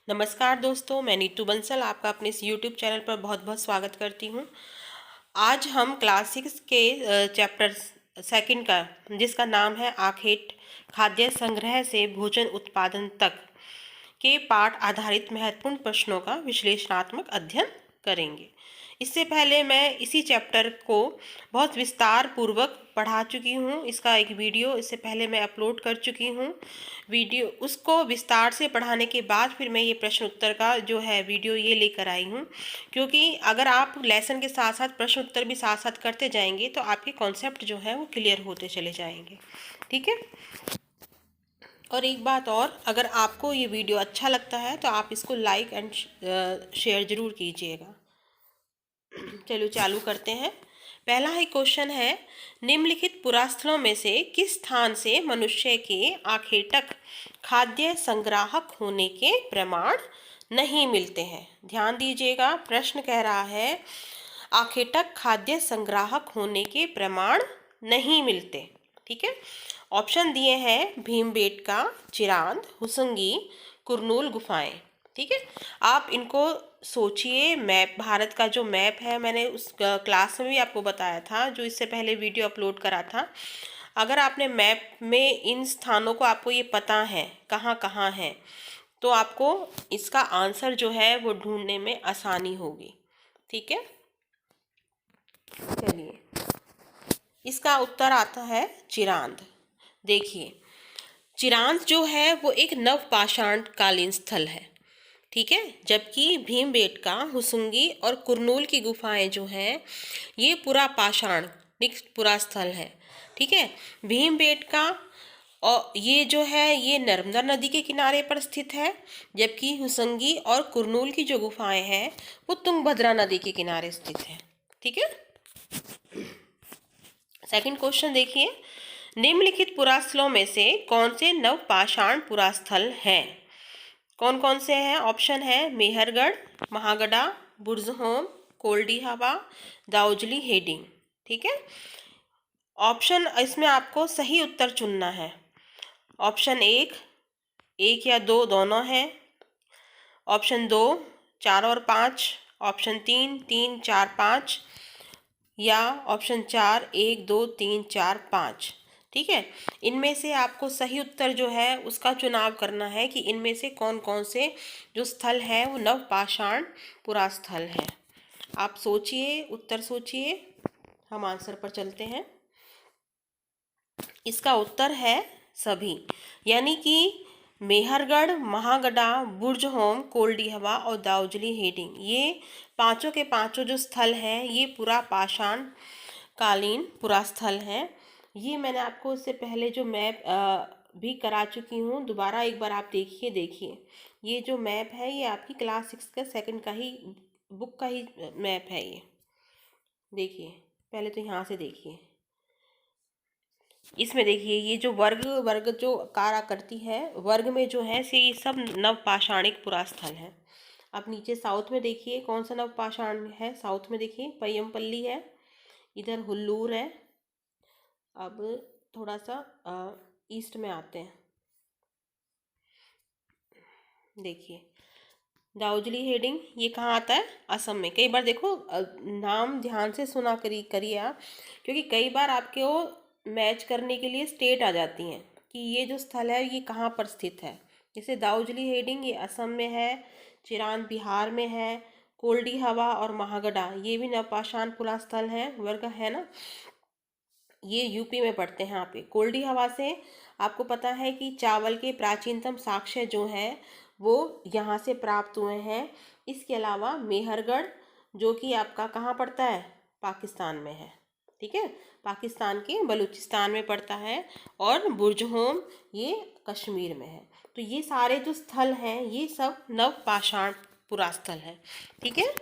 नमस्कार दोस्तों, मैं नीतू बंसल आपका अपने इस यूट्यूब चैनल पर बहुत बहुत स्वागत करती हूँ। आज हम क्लास 6 के चैप्टर सेकंड का, जिसका नाम है आखेट खाद्य संग्रह से भोजन उत्पादन तक के पाठ आधारित महत्वपूर्ण प्रश्नों का विश्लेषणात्मक अध्ययन करेंगे। इससे पहले मैं इसी चैप्टर को बहुत विस्तार पूर्वक पढ़ा चुकी हूँ। इसका एक वीडियो इससे पहले मैं अपलोड कर चुकी हूँ। वीडियो उसको विस्तार से पढ़ाने के बाद फिर मैं ये प्रश्न उत्तर का जो है वीडियो ये लेकर आई हूँ, क्योंकि अगर आप लेसन के साथ साथ प्रश्न उत्तर भी साथ साथ करते जाएंगे तो आपके कॉन्सेप्ट जो है वो क्लियर होते चले जाएंगे। ठीक है। और एक बात और, अगर आपको ये वीडियो अच्छा लगता है तो आप इसको लाइक एंड शेयर ज़रूर कीजिएगा। चलो चालू करते हैं। पहला ही क्वेश्चन है, निम्नलिखित पुरास्थलों में से किस स्थान से मनुष्य के आखेटक खाद्य संग्राहक होने के प्रमाण नहीं मिलते हैं। ध्यान दीजिएगा, प्रश्न कह रहा है आखेटक खाद्य संग्राहक होने के प्रमाण नहीं मिलते। ठीक है। ऑप्शन दिए हैं भीमबेटका, चिरांद, हुसंगी, कुरनूल गुफाएं। ठीक है। आप इनको सोचिए। मैप, भारत का जो मैप है, मैंने उस क्लास में भी आपको बताया था, जो इससे पहले वीडियो अपलोड करा था। अगर आपने मैप में इन स्थानों को, आपको ये पता है कहाँ कहाँ है, तो आपको इसका आंसर जो है वो ढूंढने में आसानी होगी। ठीक है। चलिए, इसका उत्तर आता है चिरांद। देखिए, चिरांद जो है वो एक नवपाषाण कालीन स्थल है। ठीक है। जबकि भीमबेटका, हुसुंगी और कुरनूल की गुफाएं जो हैं ये पूरा पाषाण पुरा स्थल है। ठीक है। भीमबेटका और ये जो है ये नर्मदा नदी के किनारे पर स्थित है, जबकि हुसंगी और कुरनूल की जो गुफाएं हैं वो तुंगभद्रा नदी के किनारे स्थित है। ठीक है। सेकंड क्वेश्चन देखिए, निम्नलिखित पुरास्थलों में से कौन से नवपाषाण पुरास्थल हैं। कौन कौन से हैं? ऑप्शन है मेहरगढ़, महागढ़ा, बुर्जहोम, कोल्डी हवा, दाउजली हेडिंग। ठीक है। ऑप्शन, इसमें आपको सही उत्तर चुनना है। ऑप्शन एक या दो दोनों हैं। ऑप्शन 2 4 और 5, ऑप्शन 3 4 5, या ऑप्शन 4 1 2 3 4 5। ठीक है। इनमें से आपको सही उत्तर जो है उसका चुनाव करना है कि इनमें से कौन कौन से जो स्थल है वो नवपाषाण पुरा स्थल है। आप सोचिए, उत्तर सोचिए। हम आंसर पर चलते हैं। इसका उत्तर है सभी, यानी कि मेहरगढ़, महागढ़ा, बुर्जहोम, कोल्डी हवा और दाउजली हेडिंग, ये पांचों के पांचों जो स्थल हैं ये पूरा पाषाण कालीन पूरा स्थल है। ये मैंने आपको इससे पहले जो मैप भी करा चुकी हूँ। दोबारा एक बार आप देखिए। ये जो मैप है ये आपकी क्लास 6 का सेकंड का ही बुक का ही मैप है। ये देखिए, पहले तो यहाँ से देखिए। इसमें देखिए, ये जो वर्ग वर्ग जो कारा करती है, वर्ग में जो है से ये सब नवपाषाणिक पुरा स्थल है। अब नीचे साउथ में देखिए कौन सा नवपाषाण है। साउथ में देखिए पय्यमपल्ली है, इधर हुल्लूर है। अब थोड़ा सा ईस्ट में आते हैं। देखिए, दाउजली हेडिंग ये कहाँ आता है? असम में। कई बार देखो, नाम ध्यान से सुना करिए आप, क्योंकि कई बार आपके वो मैच करने के लिए स्टेट आ जाती हैं कि ये जो स्थल है ये कहाँ पर स्थित है। जैसे दाउजली हेडिंग ये असम में है, चिरांद बिहार में है, कोल्डी हवा और महागढ़ा ये भी नवपाषाण पुरा स्थल है, वर्ग है ना, ये यूपी में पड़ते हैं। यहाँ पे कोल्डी हवा से आपको पता है कि चावल के प्राचीनतम साक्ष्य जो हैं वो यहाँ से प्राप्त हुए हैं। इसके अलावा मेहरगढ़ जो कि आपका कहाँ पड़ता है? पाकिस्तान में है। ठीक है, पाकिस्तान के बलूचिस्तान में पड़ता है। और बुर्जहोम ये कश्मीर में है। तो ये सारे जो स्थल हैं ये सब नवपाषाण पुरा स्थल है। ठीक है।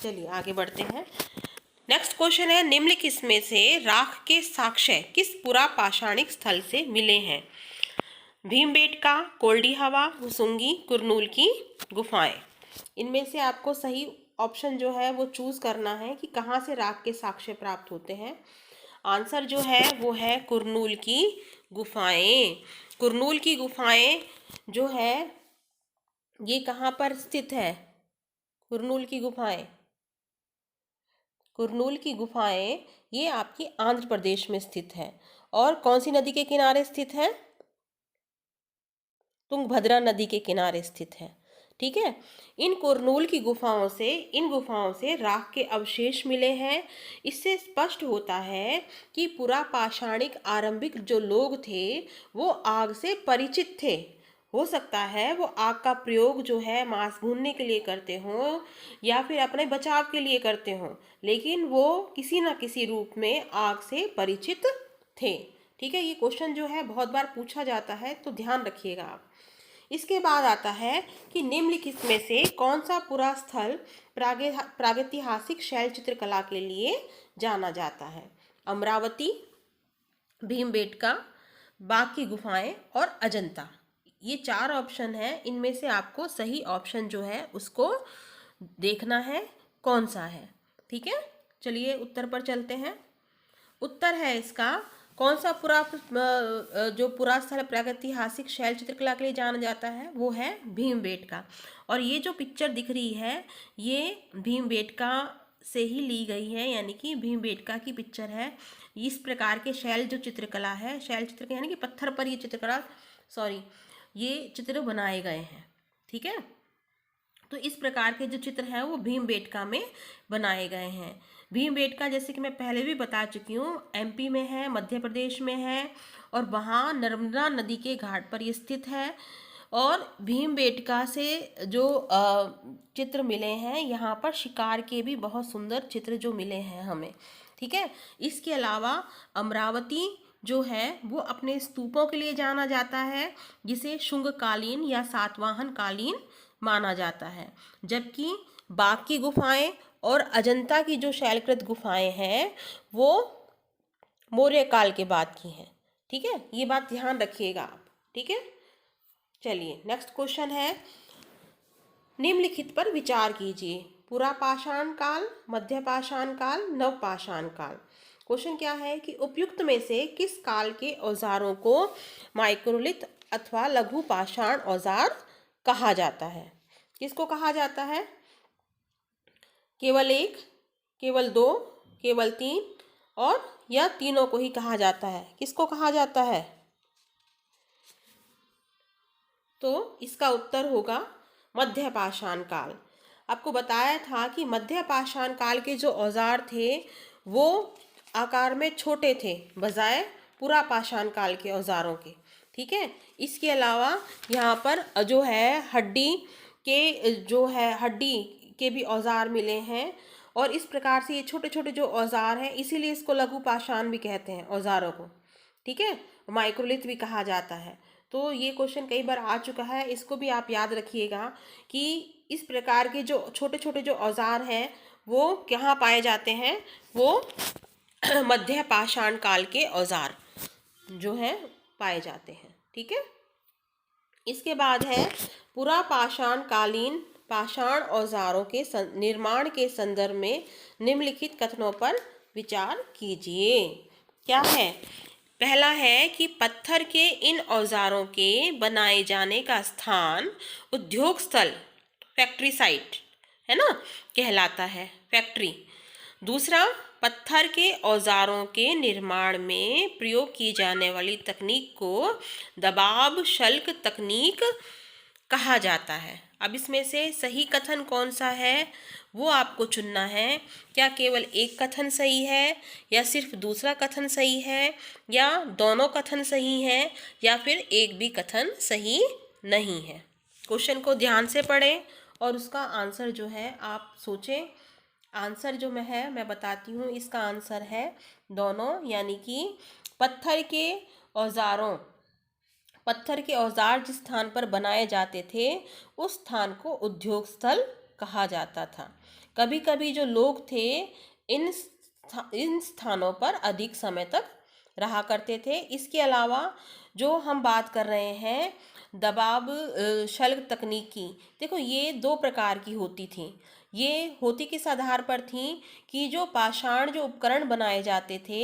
चलिए आगे बढ़ते हैं। नेक्स्ट क्वेश्चन है, निम्नलिखित में से राख के साक्ष्य किस पुरा पाषाणिक स्थल से मिले हैं। भीमबेटका, कोल्डी हवा, हुसुंगी, कुरनूल की गुफाएं। इनमें से आपको सही ऑप्शन जो है वो चूज करना है कि कहाँ से राख के साक्ष्य प्राप्त होते हैं। आंसर जो है वो है कुरनूल की गुफाएं। कुरनूल की गुफाएं जो है ये कहाँ पर स्थित है? कुरनूल की गुफाएं। कुरनूल की गुफाएं ये आपकी आंध्र प्रदेश में स्थित है। और कौन सी नदी के किनारे स्थित है? तुंगभद्रा नदी के किनारे स्थित है। ठीक है। इन गुफाओं से राख के अवशेष मिले हैं। इससे स्पष्ट होता है कि पुरा पाषाणिक आरंभिक जो लोग थे वो आग से परिचित थे। हो सकता है वो आग का प्रयोग जो है मांस भूनने के लिए करते हों या फिर अपने बचाव के लिए करते हों, लेकिन वो किसी न किसी रूप में आग से परिचित थे। ठीक है, ये क्वेश्चन जो है बहुत बार पूछा जाता है, तो ध्यान रखिएगा आप। इसके बाद आता है कि निम्नलिखित में से कौन सा पूरा स्थल प्रागैतिहासिक शैल चित्रकला के लिए जाना जाता है? अमरावती, भीमबेटका, बाघ की गुफाएं और अजंता। ये 4 ऑप्शन हैं। इनमें से आपको सही ऑप्शन जो है उसको देखना है कौन सा है। ठीक है, चलिए उत्तर पर चलते हैं। उत्तर है इसका, कौन सा जो पुरास्थल प्रागैतिहासिक शैल चित्रकला के लिए जाना जाता है वो है भीमबेटका। और ये जो पिक्चर दिख रही है ये भीमबेटका से ही ली गई है, यानी कि भीमबेटका की पिक्चर है। इस प्रकार के शैल जो चित्रकला है, शैल चित्र यानी कि पत्थर पर ये चित्रकला ये चित्र बनाए गए हैं। ठीक है, तो इस प्रकार के जो चित्र हैं वो भीमबेटका में बनाए गए हैं। भीमबेटका जैसे कि मैं पहले भी बता चुकी हूँ, एमपी में है, मध्य प्रदेश में है और वहाँ नर्मदा नदी के घाट पर ये स्थित है। और भीमबेटका से जो चित्र मिले हैं, यहाँ पर शिकार के भी बहुत सुंदर चित्र जो मिले हैं हमें। ठीक है, इसके अलावा अमरावती जो है वो अपने स्तूपों के लिए जाना जाता है, जिसे शुंगकालीन या सातवाहन कालीन माना जाता है। जबकि बाघ की गुफाएं और अजंता की जो शैलकृत गुफाएं हैं वो मौर्य काल के बाद की हैं। ठीक है, ये बात ध्यान रखिएगा आप। ठीक है, चलिए नेक्स्ट क्वेश्चन है, निम्नलिखित पर विचार कीजिए। पुरापाषाण काल, मध्यपाषाण काल, नवपाषाण काल। क्वेश्चन क्या है कि उपयुक्त में से किस काल के औजारों को माइक्रोलिथ अथवा लघु पाषाण औजार कहा जाता है? किसको कहा जाता है? केवल एक, केवल दो, केवल तीन और या तीनों को ही कहा जाता है? किसको कहा जाता है? तो इसका उत्तर होगा मध्यपाषाण काल। आपको बताया था कि मध्यपाषाण काल के जो औजार थे वो आकार में छोटे थे बजाय पुरापाषाण काल के औजारों के। ठीक है, इसके अलावा यहाँ पर जो है हड्डी के भी औजार मिले हैं। और इस प्रकार से ये छोटे छोटे जो औजार हैं, इसीलिए इसको लघु पाषाण भी कहते हैं औजारों को। ठीक है, माइक्रोलिथ भी कहा जाता है। तो ये क्वेश्चन कई बार आ चुका है, इसको भी आप याद रखिएगा कि इस प्रकार के जो छोटे छोटे जो औजार हैं वो कहाँ पाए जाते हैं? वो मध्य पाषाण काल के औजार जो हैं पाए जाते हैं। ठीक है, इसके बाद है पुरापाषाण कालीन पाषाण औजारों के निर्माण के संदर्भ में निम्नलिखित कथनों पर विचार कीजिए। क्या है? पहला है कि पत्थर के इन औजारों के बनाए जाने का स्थान उद्योग स्थल, फैक्ट्री साइट है ना, कहलाता है, फैक्ट्री। दूसरा, पत्थर के औजारों के निर्माण में प्रयोग की जाने वाली तकनीक को दबाव शल्क तकनीक कहा जाता है। अब इसमें से सही कथन कौन सा है वो आपको चुनना है। क्या केवल एक कथन सही है या सिर्फ दूसरा कथन सही है या दोनों कथन सही हैं या फिर एक भी कथन सही नहीं है? क्वेश्चन को ध्यान से पढ़ें और उसका आंसर जो है आप सोचें। आंसर जो मैं बताती हूँ, इसका आंसर है दोनों, यानी कि पत्थर के औजार जिस स्थान पर बनाए जाते थे उस स्थान को उद्योग स्थल कहा जाता था। कभी कभी जो लोग थे इन स्थानों पर अधिक समय तक रहा करते थे। इसके अलावा जो हम बात कर रहे हैं दबाव शल्क तकनीक की, देखो ये 2 प्रकार की होती थी। ये होती किस आधार पर थी कि जो पाषाण जो उपकरण बनाए जाते थे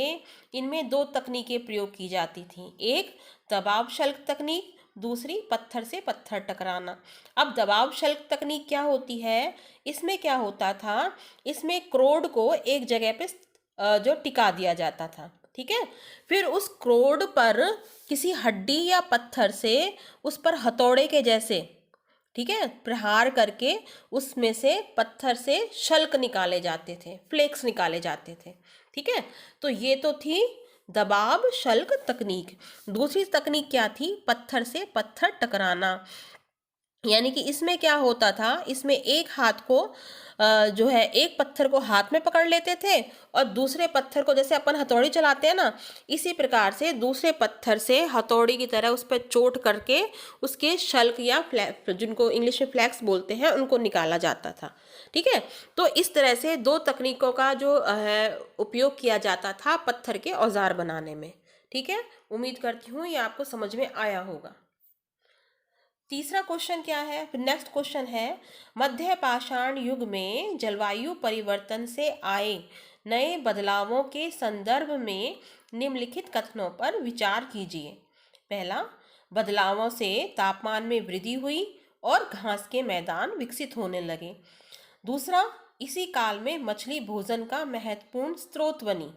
इनमें 2 तकनीकें प्रयोग की जाती थी। एक दबाव शल्क तकनीक, दूसरी पत्थर से पत्थर टकराना। अब दबाव शल्क तकनीक क्या होती है, इसमें क्या होता था, इसमें क्रोड को एक जगह पे जो टिका दिया जाता था, ठीक है। फिर उस क्रोड पर किसी हड्डी या पत्थर से उस पर हथौड़े के जैसे, ठीक है, प्रहार करके उसमें से पत्थर से शल्क निकाले जाते थे, फ्लेक्स निकाले जाते थे, ठीक है। तो ये तो थी दबाव शल्क तकनीक। दूसरी तकनीक क्या थी, पत्थर से पत्थर टकराना। यानी कि इसमें क्या होता था, इसमें एक हाथ को जो है एक पत्थर को हाथ में पकड़ लेते थे और दूसरे पत्थर को, जैसे अपन हथौड़ी चलाते हैं ना, इसी प्रकार से दूसरे पत्थर से हथौड़ी की तरह उस पर चोट करके उसके शल्क या जिनको इंग्लिश में फ्लैक्स बोलते हैं, उनको निकाला जाता था, ठीक है। तो इस तरह से दो तकनीकों का जो है उपयोग किया जाता था पत्थर के औजार बनाने में, ठीक है। उम्मीद करती हूँ ये आपको समझ में आया होगा। तीसरा क्वेश्चन क्या है, फिर नेक्स्ट क्वेश्चन है, मध्य पाषाण युग में जलवायु परिवर्तन से आए नए बदलावों के संदर्भ में निम्नलिखित कथनों पर विचार कीजिए। पहला, बदलावों से तापमान में वृद्धि हुई और घास के मैदान विकसित होने लगे। दूसरा, इसी काल में मछली भोजन का महत्वपूर्ण स्रोत बनी।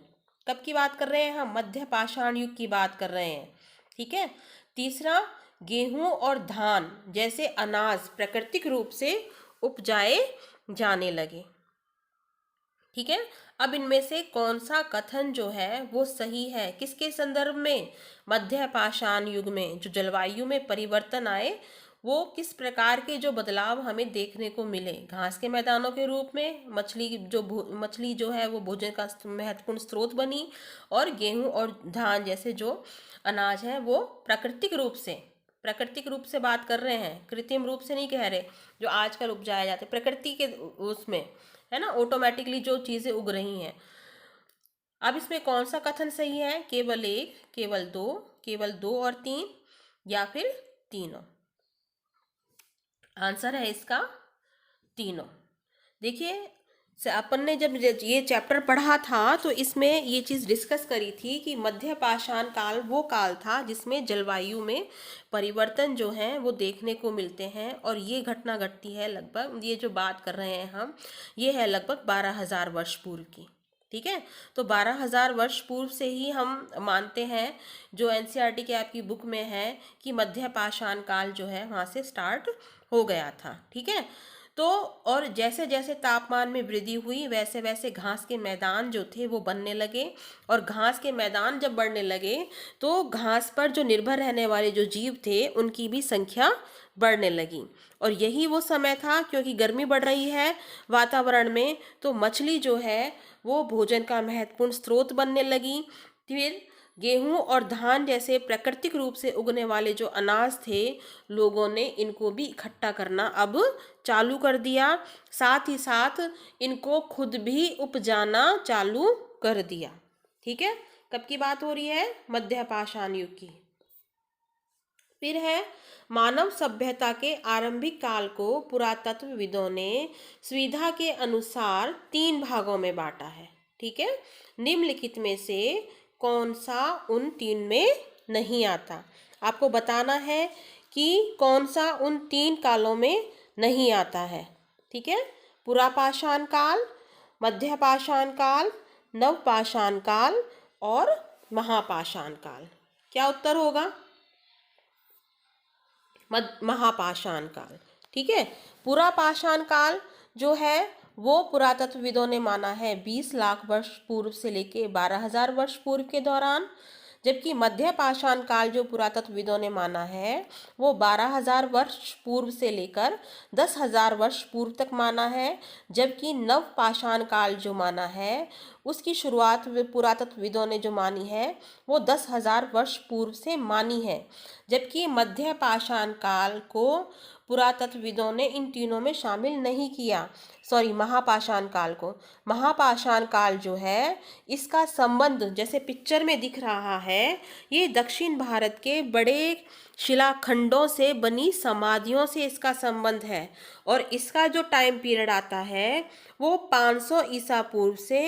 कब की बात कर रहे हैं हम, मध्य पाषाण युग की बात कर रहे हैं, ठीक है। तीसरा, गेहूं और धान जैसे अनाज प्राकृतिक रूप से उपजाए जाने लगे, ठीक है। अब इनमें से कौन सा कथन जो है वो सही है, किसके संदर्भ में, मध्य पाषाण युग में जो जलवायु में परिवर्तन आए, वो किस प्रकार के जो बदलाव हमें देखने को मिले, घास के मैदानों के रूप में मछली जो है वो भोजन का महत्वपूर्ण स्रोत बनी, और गेहूं और धान जैसे जो अनाज है वो प्राकृतिक रूप से बात कर रहे हैं, कृत्रिम रूप से नहीं कह रहे, जो आजकल उपजाए जाते प्रकृति के उसमें है ना, ऑटोमेटिकली जो चीजें उग रही हैं। अब इसमें कौन सा कथन सही है, केवल एक, केवल दो और तीन, या फिर तीनों। आंसर है इसका तीनों। देखिए, अपन ने जब ये चैप्टर पढ़ा था तो इसमें ये चीज़ डिस्कस करी थी कि मध्य पाषाण काल वो काल था जिसमें जलवायु में परिवर्तन जो है वो देखने को मिलते हैं, और ये घटना घटती है लगभग, ये जो बात कर रहे हैं हम, ये है लगभग 12,000 वर्ष पूर्व की, ठीक है। तो 12,000 वर्ष पूर्व से ही हम मानते हैं, जो एनसीईआरटी की आपकी बुक में है, कि मध्य पाषाण काल जो है वहाँ से स्टार्ट हो गया था, ठीक है। तो और जैसे जैसे तापमान में वृद्धि हुई वैसे वैसे घास के मैदान जो थे वो बनने लगे, और घास के मैदान जब बढ़ने लगे तो घास पर जो निर्भर रहने वाले जो जीव थे उनकी भी संख्या बढ़ने लगी। और यही वो समय था, क्योंकि गर्मी बढ़ रही है वातावरण में, तो मछली जो है वो भोजन का महत्वपूर्ण स्रोत बनने लगी। फिर गेहूं और धान जैसे प्राकृतिक रूप से उगने वाले जो अनाज थे, लोगों ने इनको भी इकट्ठा करना अब चालू कर दिया, साथ ही साथ इनको खुद भी उपजाना चालू कर दिया, ठीक है। कब की बात हो रही है, मध्य पाषाण युग की। फिर है, मानव सभ्यता के आरंभिक काल को पुरातत्वविदों ने सुविधा के अनुसार 3 भागों में बांटा है, ठीक है। निम्नलिखित में से कौन सा उन 3 में नहीं आता, आपको बताना है कि कौन सा उन 3 कालों में नहीं आता है, ठीक है। पुरापाषाण काल, मध्य पाषाण काल, नवपाषाण काल और महापाषाण काल। क्या उत्तर होगा, महापाषाण काल, ठीक है। पुरापाषाण काल जो है वो पुरातत्वविदों ने माना है 20 लाख वर्ष पूर्व से लेके 12,000 वर्ष पूर्व के दौरान, जबकि मध्य पाषाण काल जो पुरातत्वविदों ने माना है वो 12,000 वर्ष पूर्व से लेकर 10,000 वर्ष पूर्व तक माना है, जबकि नव पाषाण काल जो माना है उसकी शुरुआत पुरातत्वविदों ने जो मानी है वो 10,000 वर्ष पूर्व से मानी है, जबकि मध्य पाषाण काल को पुरातत्वविदों ने इन तीनों में शामिल नहीं किया। महापाषाण काल को, महापाषाण काल जो है इसका संबंध जैसे पिक्चर में दिख रहा है, ये दक्षिण भारत के बड़े शिलाखंडों से बनी समाधियों से इसका संबंध है, और इसका जो टाइम पीरियड आता है वो 500 ईसा पूर्व से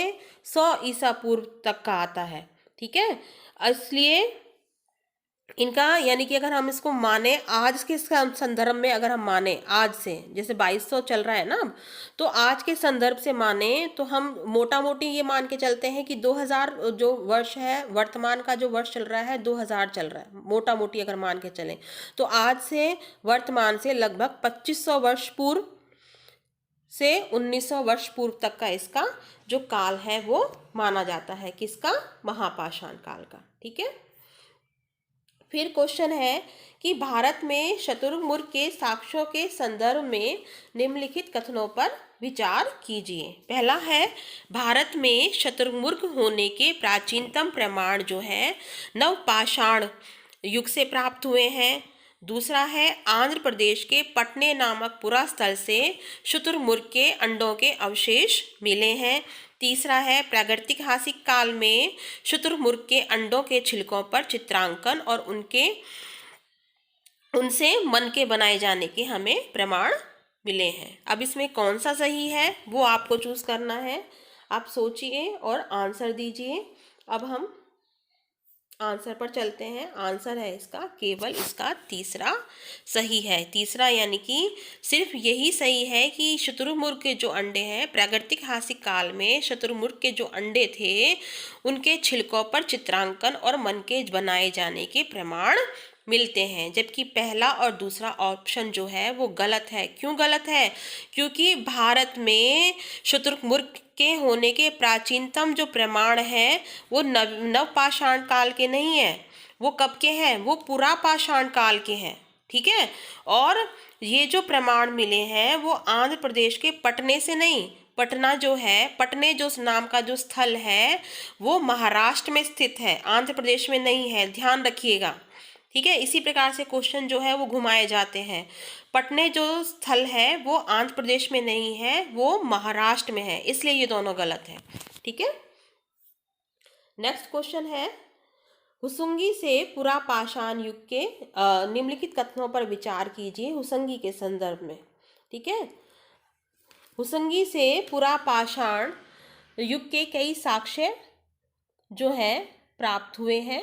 100 ईसा पूर्व तक का आता है, ठीक है। इसलिए इनका यानी कि अगर हम इसको माने आज के संदर्भ में, अगर हम माने आज से, जैसे 2200 चल रहा है ना अब, तो आज के संदर्भ से माने तो हम मोटा मोटी ये मान के चलते हैं कि 2000 जो वर्ष है, वर्तमान का जो वर्ष चल रहा है 2000 चल रहा है, मोटा मोटी अगर मान के चलें तो आज से वर्तमान से लगभग 2500 वर्ष पूर्व से 1900 वर्ष पूर्व तक का इसका जो काल है वो माना जाता है, किसका? महापाषाण काल का। ठीक है। फिर क्वेश्चन है कि भारत में शुतुरमुर्ग के साक्ष्यों के संदर्भ में निम्नलिखित कथनों पर विचार कीजिए। पहला है, भारत में शुतुरमुर्ग होने के प्राचीनतम प्रमाण जो है नवपाषाण युग से प्राप्त हुए हैं। दूसरा है, आंध्र प्रदेश के पटने नामक पुरा स्थल से शुतुरमुर्ग के अंडों के अवशेष मिले हैं। तीसरा है, प्रागैतिहासिक काल में शुतुरमुर्ग के अंडों के छिलकों पर चित्रांकन और उनसे मन के बनाए जाने के हमें प्रमाण मिले हैं। अब इसमें कौन सा सही है वो आपको चूज करना है। आप सोचिए और आंसर दीजिए। अब हम आंसर पर चलते हैं। आंसर है इसका केवल इसका तीसरा सही है। तीसरा यानी कि सिर्फ यही सही है कि शुतुरमुर्ग के जो अंडे हैं, प्रागैतिहासिक काल में शुतुरमुर्ग के जो अंडे थे उनके छिलकों पर चित्रांकन और मन के बनाए जाने के प्रमाण मिलते हैं। जबकि पहला और दूसरा ऑप्शन जो है वो गलत है। क्यों गलत है? क्योंकि भारत में शुतुरमुर्ग के होने के प्राचीनतम जो प्रमाण हैं वो नवपाषाण काल के नहीं है। वो कब के हैं? वो पुरापाषाण काल के हैं। ठीक है। और ये जो प्रमाण मिले हैं वो आंध्र प्रदेश के पटने से नहीं, पटना जो है, पटने जो नाम का जो स्थल है वो महाराष्ट्र में स्थित है, आंध्र प्रदेश में नहीं है। ध्यान रखिएगा। ठीक है। इसी प्रकार से क्वेश्चन जो है वो घुमाए जाते हैं। पटने जो स्थल है वो आंध्र प्रदेश में नहीं है, वो महाराष्ट्र में है, इसलिए ये दोनों गलत है। ठीक है। नेक्स्ट क्वेश्चन है, हुसुंगी से पुरापाषाण युग के निम्नलिखित कथनों पर विचार कीजिए हुसंगी के संदर्भ में। ठीक है। हुसंगी से पुरापाषाण युग के कई साक्ष्य जो है प्राप्त हुए हैं।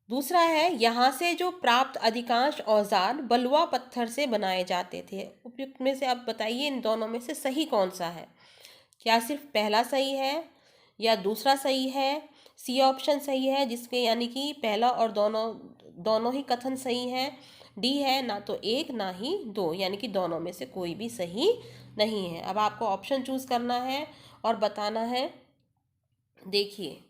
दूसरा है, यहाँ से जो प्राप्त अधिकांश औजार बलुआ पत्थर से बनाए जाते थे। उपयुक्त में से आप बताइए इन दोनों में से सही कौन सा है? क्या सिर्फ पहला सही है या दूसरा सही है? सी ऑप्शन सही है जिसके यानी कि पहला और दोनों ही कथन सही है। डी है ना तो एक ना ही दो, यानी कि दोनों में से कोई भी सही नहीं है। अब आपको ऑप्शन चूज करना है और बताना है। देखिए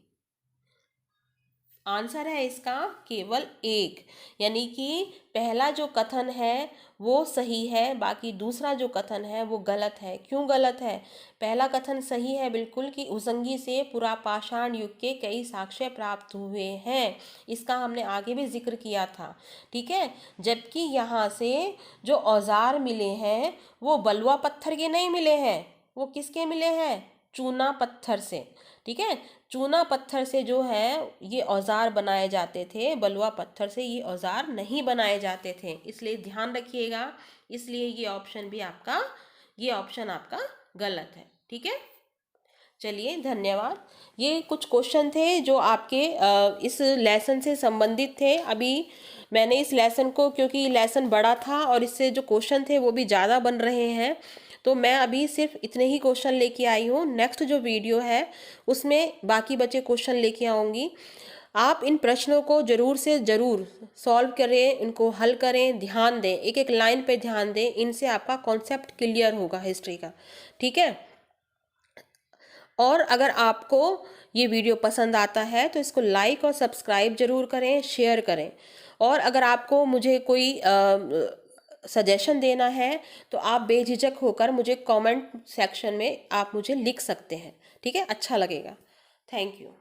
आंसर है इसका केवल एक, यानी कि पहला जो कथन है वो सही है, बाकी दूसरा जो कथन है वो गलत है। क्यों गलत है? पहला कथन सही है बिल्कुल कि हुसंगी से पुरापाषाण युग के कई साक्ष्य प्राप्त हुए हैं, इसका हमने आगे भी जिक्र किया था। ठीक है। जबकि यहाँ से जो औजार मिले हैं वो बलुआ पत्थर के नहीं मिले हैं, वो किसके मिले हैं? चूना पत्थर से। ठीक है। चूना पत्थर से जो है ये औजार बनाए जाते थे, बलुआ पत्थर से ये औजार नहीं बनाए जाते थे, इसलिए ध्यान रखिएगा। इसलिए ये ऑप्शन आपका गलत है। ठीक है। चलिए धन्यवाद। ये कुछ क्वेश्चन थे जो आपके इस लेसन से संबंधित थे। अभी मैंने इस लेसन को, क्योंकि लेसन बड़ा था और इससे जो क्वेश्चन थे वो भी ज़्यादा बन रहे हैं, तो मैं अभी सिर्फ इतने ही क्वेश्चन लेके आई हूँ। नेक्स्ट जो वीडियो है उसमें बाकी बचे क्वेश्चन लेके आऊँगी। आप इन प्रश्नों को ज़रूर से ज़रूर सॉल्व करें, इनको हल करें, ध्यान दें, एक एक लाइन पे ध्यान दें। इनसे आपका कॉन्सेप्ट क्लियर होगा हिस्ट्री का। ठीक है। और अगर आपको ये वीडियो पसंद आता है तो इसको लाइक और सब्सक्राइब ज़रूर करें, शेयर करें। और अगर आपको मुझे कोई सजेशन देना है तो आप बेझिझक होकर मुझे कमेंट सेक्शन में आप मुझे लिख सकते हैं। ठीक है। अच्छा लगेगा। Thank you.